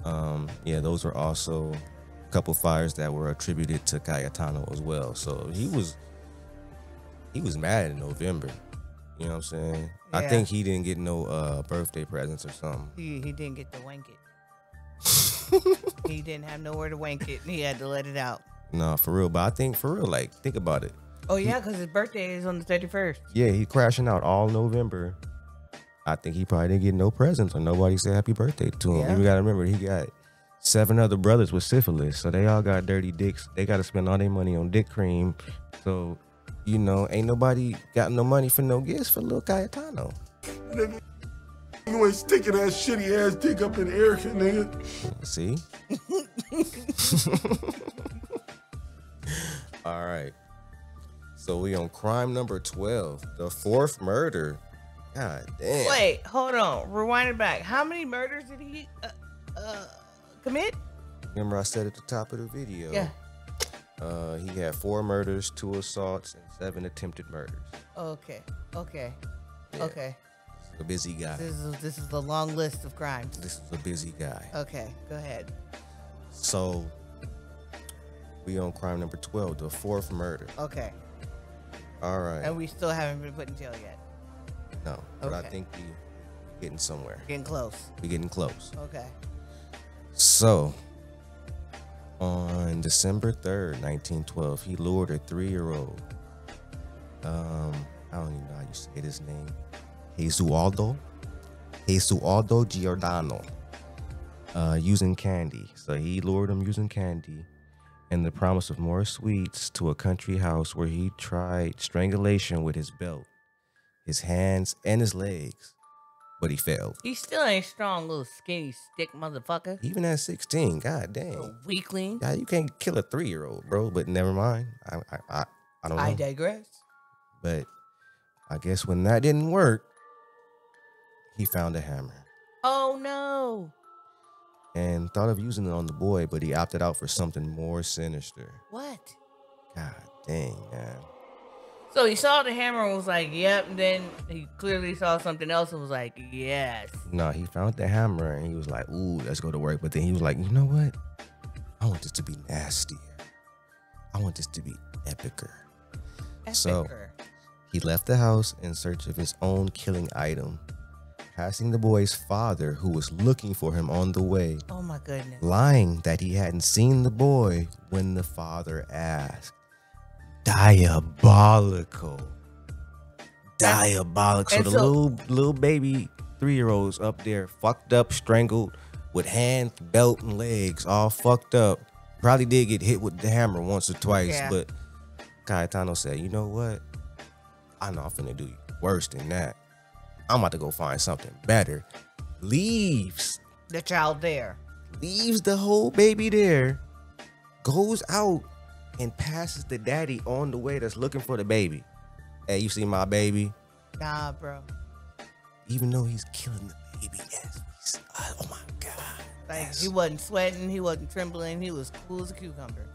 Those were also a couple fires that were attributed to Cayetano as well. So he was mad in November. You know what I'm saying? I Yeah. think he didn't get no birthday presents or something. He didn't get to wank it. He didn't have nowhere to wank it, and he had to let it out. No, for real. But I think for real, like, think about it. Oh yeah, because his birthday is on the 31st. Yeah, he crashing out all November. I think he probably didn't get no presents or nobody said happy birthday to him. Yeah. You gotta remember, he got 7 other brothers with syphilis, so they all got dirty dicks. They gotta spend all their money on dick cream. So, ain't nobody got no money for no gifts for little Cayetano. You ain't sticking that shitty ass dick up in Erica, nigga. See? All right. So we on crime number 12, the 4th murder. God damn. Wait, hold on. Rewind it back. How many murders did he commit? Remember I said at the top of the video? Yeah. He had 4 murders, 2 assaults, and 7 attempted murders. Okay. Yeah. Okay. A busy guy. This is the long list of crimes. This is a busy guy. Okay, go ahead. So we on crime number 12, the 4th murder. Okay. All right. And we still haven't been put in jail yet. No, but I Okay. think we getting somewhere. Getting close. We getting close. Okay. So on December 3rd, 1912, he lured a 3-year-old. I don't even know how you say this name. Jesualdo Giordano. Using candy. So he lured him using candy and the promise of more sweets to a country house where he tried strangulation with his belt, his hands, and his legs, but he failed. He still ain't strong, little skinny stick motherfucker. Even at 16, god dang. Little weakling. God, you can't kill a 3-year-old, bro, but never mind. I don't know. I digress. But I guess when that didn't work, he found a hammer Oh no. and thought of using it on the boy, but he opted out for something more sinister. What? God dang, man. So he saw the hammer and was like, yep. And then he clearly saw something else and was like, yes. No, he found the hammer and he was like, ooh, let's go to work. But then he was like, you know what? I want this to be nastier. I want this to be epicer. Epicer. So he left the house in search of his own killing item, passing the boy's father, who was looking for him on the way, Oh my goodness. lying that he hadn't seen the boy when the father asked. Diabolical. Diabolical. So And the so- little baby 3-year-old's up there, fucked up, strangled, with hand, belt, and legs all fucked up. Probably did get hit with the hammer once or twice, Yeah. but Cayetano said, you know what? I know I'm finna do worse than that. I'm about to go find something better. Leaves The child there. the whole baby there, goes out and passes the daddy on the way that's looking for the baby. Hey, you see my baby? Nah, bro. Even though he's killing the baby oh my God. Like, he wasn't sweating. He wasn't trembling. He was cool as a cucumber.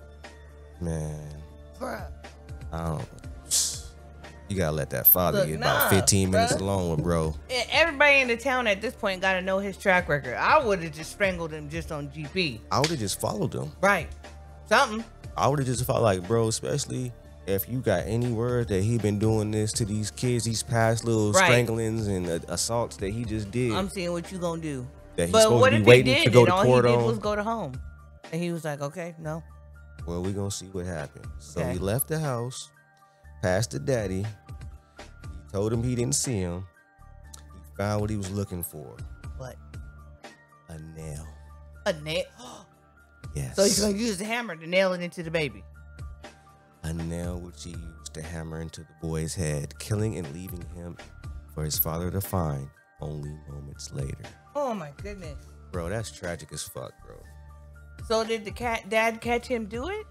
Man, Bruh. I don't. You gotta let that father Look, get nah, about 15 minutes bruh. alone with bro. Everybody in the town at this point got to know his track record. I would have just strangled him just on GP. I would have just followed him. Right. Something. I would have just felt like, bro, especially if you got any word that he been doing this to these kids, these past little Right. stranglings and assaults that he just did. I'm seeing what you gonna do. that he's But supposed what to be if he waiting did to go and to all court he did on. was go to home? And he was like, okay, no. Well, we're gonna see what happened. So Okay. he left the house, passed the daddy. He told him he didn't see him. He found what he was looking for. What? A nail. A nail? Yes. So he's gonna use the hammer to nail it into the baby. A nail which he used to hammer into the boy's head, killing and leaving him for his father to find only moments later. Oh my goodness. Bro, that's tragic as fuck, bro. So did the dad catch him do it?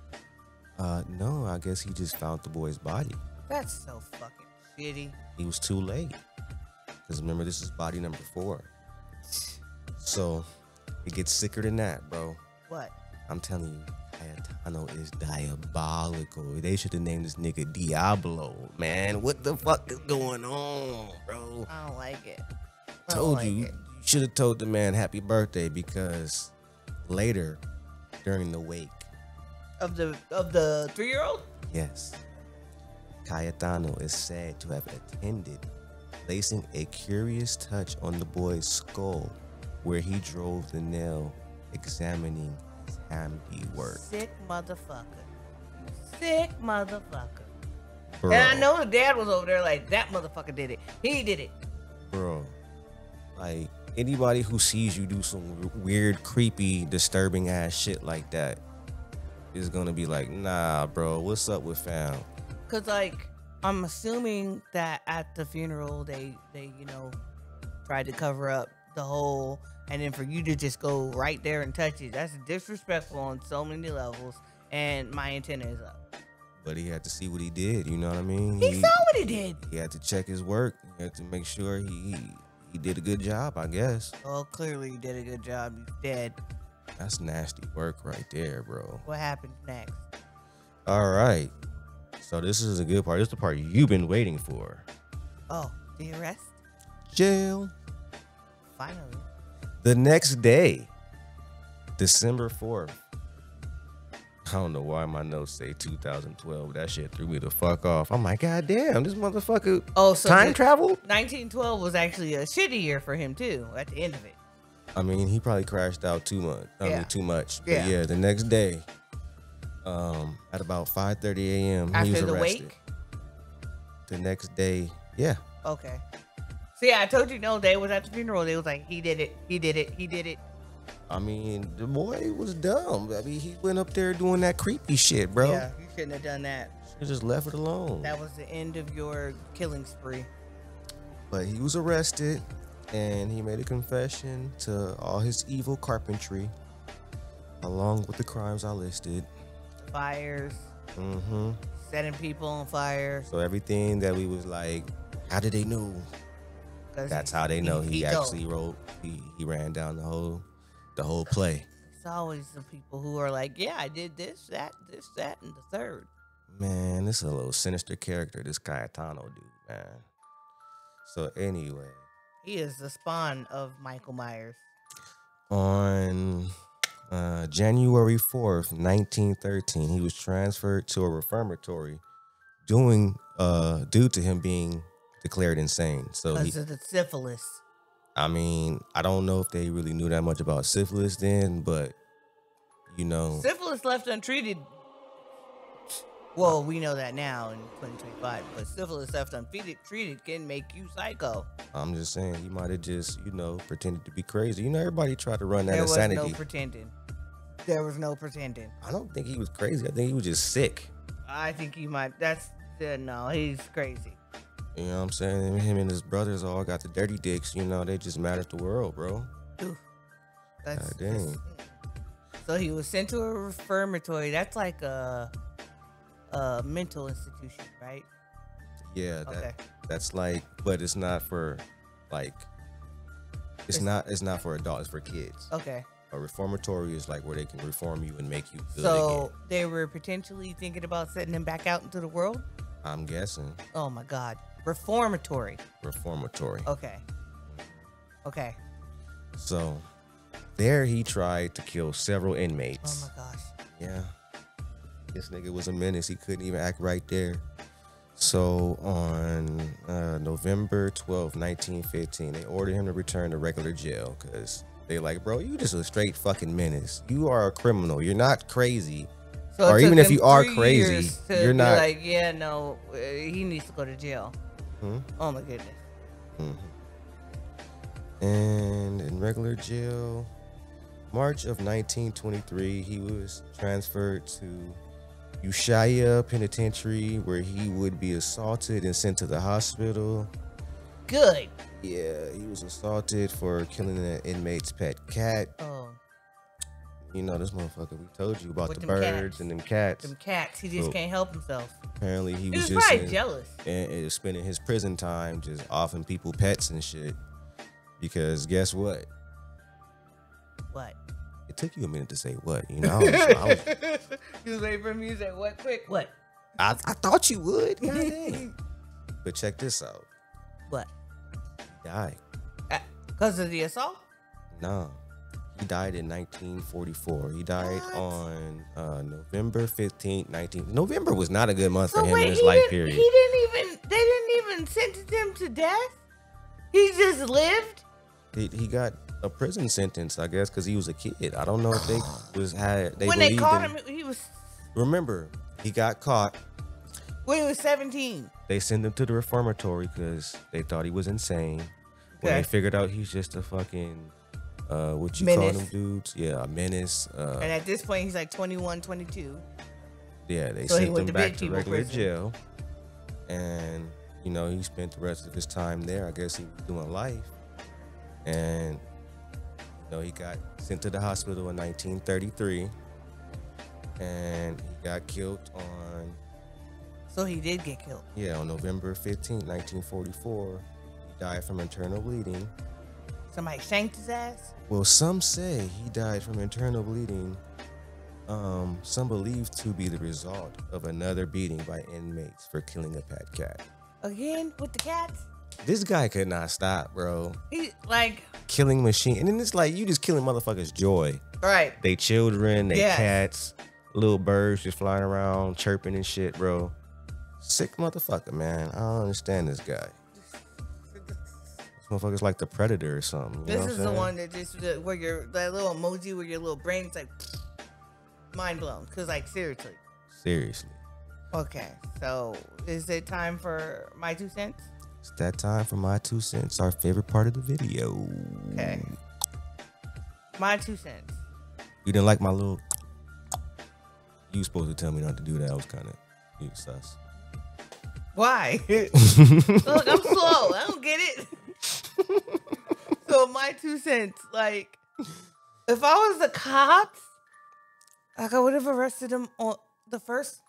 No, I guess he just found the boy's body. That's so fucking shitty. He was too late. Because remember, this is body number 4. So it gets sicker than that, bro. What? I'm telling you, Cayetano is diabolical. They should have named this nigga Diablo, man. What the fuck is going on, bro? I don't like it. I don't Told like you, you it. should have told the man happy birthday, because later during the wake, Of the 3-year-old? yes, Cayetano is said to have attended, placing a curious touch on the boy's skull where he drove the nail, examining his handiwork. Sick motherfucker. Sick motherfucker. Bro, And I know the dad was over there like, that motherfucker did it. He did it. bro, like anybody who sees you do some weird, creepy, disturbing ass shit like that is gonna be like, nah, bro, what's up with fam? Cause like, I'm assuming that at the funeral they tried to cover up the hole, and then for you to just go right there and touch it, that's disrespectful on so many levels. And my antenna is up. But he had to see what he did, you know what I mean? He saw what he did. He had to check his work. He had to make sure he did a good job, I guess. Well, clearly he did a good job. He's dead. That's nasty work right there, bro. What happens next? All right. So this is a good part. This is the part you've been waiting for. Oh, the arrest? Jail. Finally. The next day, December 4th. I don't know why my notes say 2012. That shit threw me the fuck off. I'm like, God damn, this motherfucker Oh, so time the- traveled? 1912 was actually a shitty year for him too. At the end of it. I mean, he probably crashed out too much. Yeah. Too much. But Yeah. yeah, the next day, at about 5:30 a.m., he was After the arrested. wake? The next day, yeah. Okay. So yeah, I told you no, they was at the funeral. They was like, he did it, he did it, he did it. I mean, the boy was dumb. I mean, he went up there doing that creepy shit, bro. Yeah, you shouldn't have done that. He just left it alone. That was the end of your killing spree. But he was arrested, and he made a confession to all his evil carpentry, along with the crimes I listed. Fires, Mm-hmm. setting people on fire. So everything that we was like, how did they know? 'Cause That's how they know he told. actually wrote. He ran down the whole play. It's always the people who are like, yeah, I did this, that, and the third. Man, this is a little sinister character, this Cayetano dude, man. So anyway, He is the spawn of Michael Myers. on January 4th, 1913, he was transferred to a reformatory due to him being declared insane. So Because of the syphilis. I mean, I don't know if they really knew that much about syphilis then, but you know, Syphilis left untreated. Well, we know that now in 2025, but syphilis left untreated can make you psycho. I'm just saying he might have just, pretended to be crazy. Everybody tried to run that There was insanity. no pretending. There was no pretending. I don't think he was crazy. I think he was just sick. I think he might. No, he's crazy. You know what I'm saying? Him and his brothers all got the dirty dicks. They just mad at the world, bro. Ooh, God dang. So he was sent to a reformatory. That's like a mental institution, right? Yeah, Okay. that's like, but it's not for like, it's not for adults. It's for kids. Okay. A reformatory is like where they can reform you and make you good So again. they were potentially thinking about setting him back out into the world? I'm guessing. Oh my God. Reformatory. Reformatory. Okay. Okay. So there he tried to kill several inmates. Oh my gosh. Yeah. This nigga was a menace. He couldn't even act right there. So on November 12, 1915, they ordered him to return to regular jail because they like, bro, you just a straight fucking menace. You are a criminal. You're not crazy. So it Or took even if them you are 3 crazy, years to you're be not. like, yeah, no, he needs to go to jail. Hmm? Oh my goodness. And in regular jail, March of 1923, he was transferred to Ushuaia Penitentiary, where he would be assaulted and sent to the hospital. Good. Yeah, he was assaulted for killing an inmate's pet cat. Oh, This motherfucker, we told you about With the them birds cats. and them cats. them cats. He just So- can't help himself. Apparently, he He was was just probably jealous. and spending his prison time just offering people pets and shit. Because guess what? What? It took you a minute to say what, I He was waiting for me to say, what quick? What? I thought you would. God dang. But check this out. What? He died. Because of the assault? No. He died in 1944. He died What? on November 15th, November was not a good month for So him wait, in his life they period. didn't even sentence him to death? He just lived? He got a prison sentence, I guess, because he was a kid. I don't know if they When they believed caught in- him, he was Remember, he got caught. when he was 17. They sent him to the reformatory because they thought he was insane. When Okay. they figured out he's just a fucking what you Menace. call them dudes? Yeah, a menace. And at this point, he's like 21, 22. Yeah, they So he sent went him to back big to people regular prison. jail. And, he spent the rest of his time there. I guess he was doing life. And, he got sent to the hospital in 1933. And he got killed on, So he did get killed. on November 15th, 1944. He died from internal bleeding. Somebody shanked his ass? Well, some say he died from internal bleeding. Some believe to be the result of another beating by inmates for killing a pet cat. Again with the cats? This guy could not stop, bro. He like Killing machine. And then it's like you just killing motherfuckers' joy. right. They children, they Yes. cats, little birds just flying around, chirping and shit, bro. Sick motherfucker, man. I don't understand this guy. This motherfucker's like the Predator or something. You This know what is I'm the saying? one that just that little emoji where your little brain's like mind blown. Cause like seriously. Seriously. Okay, so is it time for my 2 cents? It's that time for my 2 cents, our favorite part of the video. Okay. My 2 cents. You didn't like my little. You supposed to tell me not to do that. I was kind of sus. Why? Look, I'm slow. I don't get it. So my 2 cents, like, if I was the cops, like I would have arrested him on the first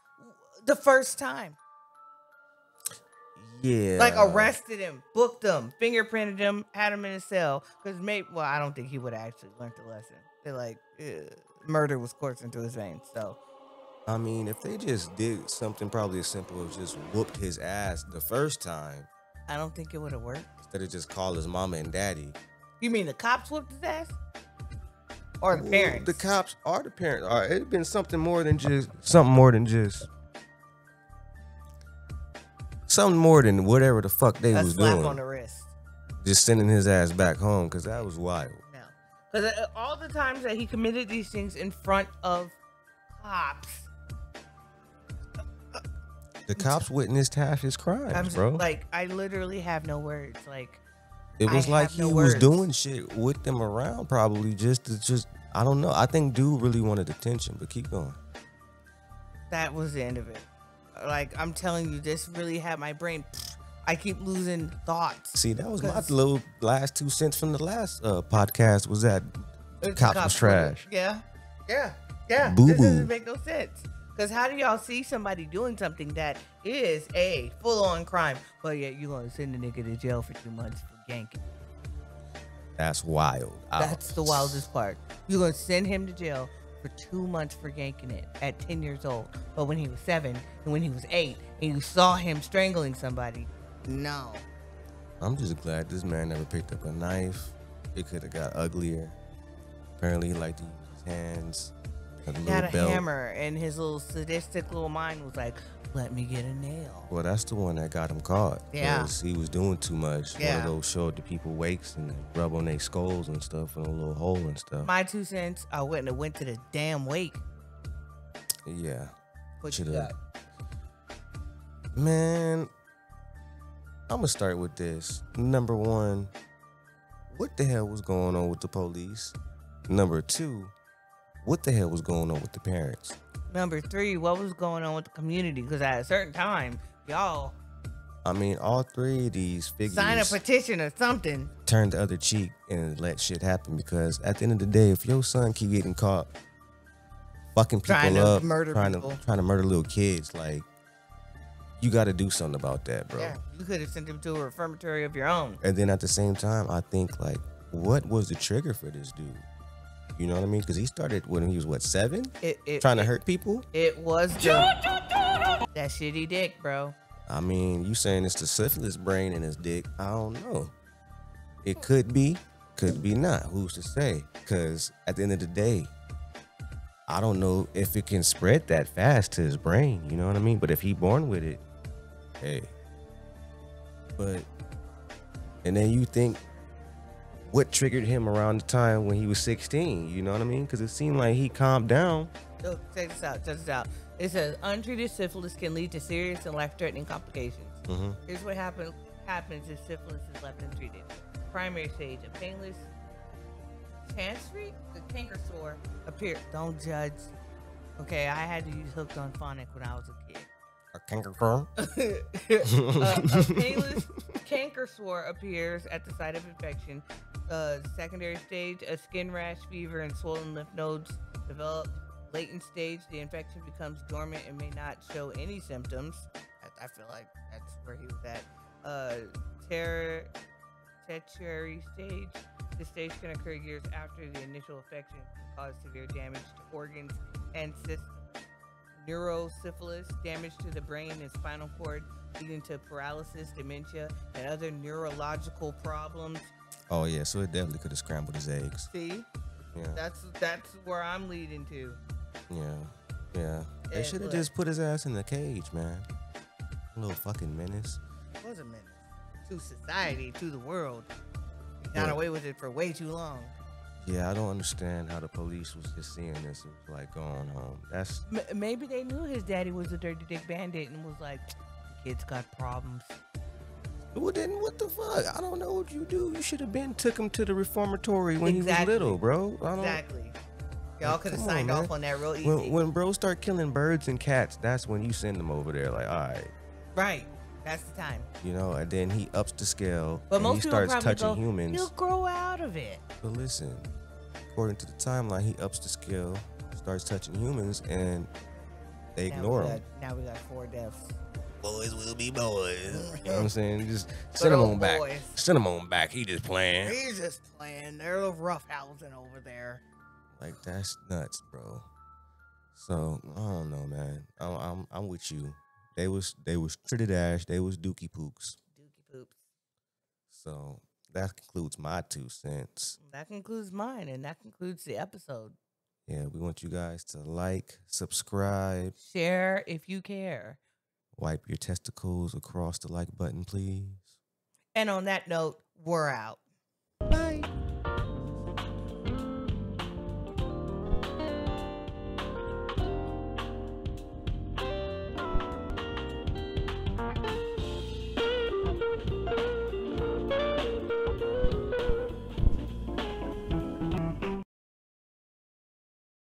time. Yeah. Like arrested him, booked him, fingerprinted him, had him in a cell. Because I don't think he would have actually learned the lesson. They're like, murder was coursing through his veins. So I mean, if they just did something probably as simple as just whooped his ass the first time, I don't think it would have worked. instead of just call his mama and daddy. You mean the cops whooped his ass? or the parents. The cops are the parents. It's been something more than whatever the fuck they a was slap doing. on the wrist. Just sending his ass back home because that was wild. No, because all the times that he committed these things in front of cops. The cops witnessed half his crimes, bro. Like, I literally have no words. Like, it was like he was doing shit with them around, probably just I don't know. I think dude really wanted attention, but keep going. That was the end of it. Like, I'm telling you, this really had my brain. I keep losing thoughts. See, that was my little last 2 cents from the last podcast. Was that the cops was trash? Yeah. Boo This boo. doesn't make no sense. Because how do y'all see somebody doing something that is a full-on crime, but yet you're going to send the nigga to jail for 2 months for yanking? That's wild. That's the wildest part. You're going to send him to jail for 2 months for yanking it at 10 years old. But when he was 7 and when he was 8 and you saw him strangling somebody, no. I'm just glad this man never picked up a knife. It could have got uglier. Apparently he liked to use his hands. He had a hammer, and his little sadistic little mind was like, let me get a nail. Well, that's the one that got him caught. Yeah. He was doing too much. Yeah. One of those showed the people wakes and rub on their skulls and stuff in a little hole and stuff. My 2 cents, I went to the damn wake. Yeah. What you got? Man, I'm going to start with this. Number 1, what the hell was going on with the police? Number 2, what the hell was going on with the parents? Number 3, what was going on with the community? Because at a certain time, y'all... I mean, all 3 of these figures... sign a petition or something. Turn the other cheek and let shit happen. Because at the end of the day, if your son keep getting caught fucking people trying up... to murder trying people. to murder little kids, like... you got to do something about that, bro. Yeah, you could have sent him to a reformatory of your own. And then at the same time, I think, like, what was the trigger for this dude? You know what I mean? Because he started when he was, 7? Trying to hurt people? It was that shitty dick, bro. I mean, you saying it's the syphilis brain in his dick. I don't know. It could be not. Who's to say? Because at the end of the day, I don't know if it can spread that fast to his brain. You know what I mean? But if he born with it, hey. But, and then you think, what triggered him around the time when he was 16? You know what I mean? Because it seemed like he calmed down. Look, check this out. It says untreated syphilis can lead to serious and life-threatening complications. Mm-hmm. Here's what happens if syphilis is left untreated. Primary stage, a painless chancery, the canker sore appear. Don't judge. Okay, I had to use hooked on phonic when I was a kid. A canker sore? A painless canker sore appears at the site of infection. Secondary stage, a skin rash, fever, and swollen lymph nodes develop. Latent stage, the infection becomes dormant and may not show any symptoms. I feel like that's where he was at. Tertiary stage, this stage can occur years after the initial infection, can cause severe damage to organs and systems. Neurosyphilis, damage to the brain and spinal cord, leading to paralysis, dementia, and other neurological problems. Oh yeah, so it definitely could have scrambled his eggs. See, Yeah, that's where I'm leading to. yeah. They should have just put his ass in the cage, man. A little fucking menace. It was a menace to society, to the world. He got away with it for way too long. Yeah, I don't understand how the police was just seeing this and was like going home. That's Maybe they knew his daddy was a dirty dick bandit and was like, the kid's got problems. well, then what the fuck? I don't know what you do. You should have been took him to the reformatory when he was Exactly. little, bro. Exactly. Y'all could have come on, signed off man. on that real easy. When bros start killing birds and cats, that's when you send them over there. Like, all right, Right. That's the time. you know. And then he ups the scale But and most he people starts probably touching go, humans. he'll grow out of it. But listen, according to the timeline, he ups the scale, starts touching humans, and they ignore him. Now we got 4 deaths. Boys will be boys. You know what I'm saying? Just Good send him old on back. boys. Send him on back. He just playing. He's just playing. They're roughhousing over there. Like, that's nuts, bro. So I don't know, man. I'm with you. They was treated ash. They was dookie pooks. Dookie poops. So that concludes my 2 cents. That concludes mine, and that concludes the episode. Yeah, we want you guys to like, subscribe, Share if you care. wipe your testicles across the like button, please. And on that note, we're out.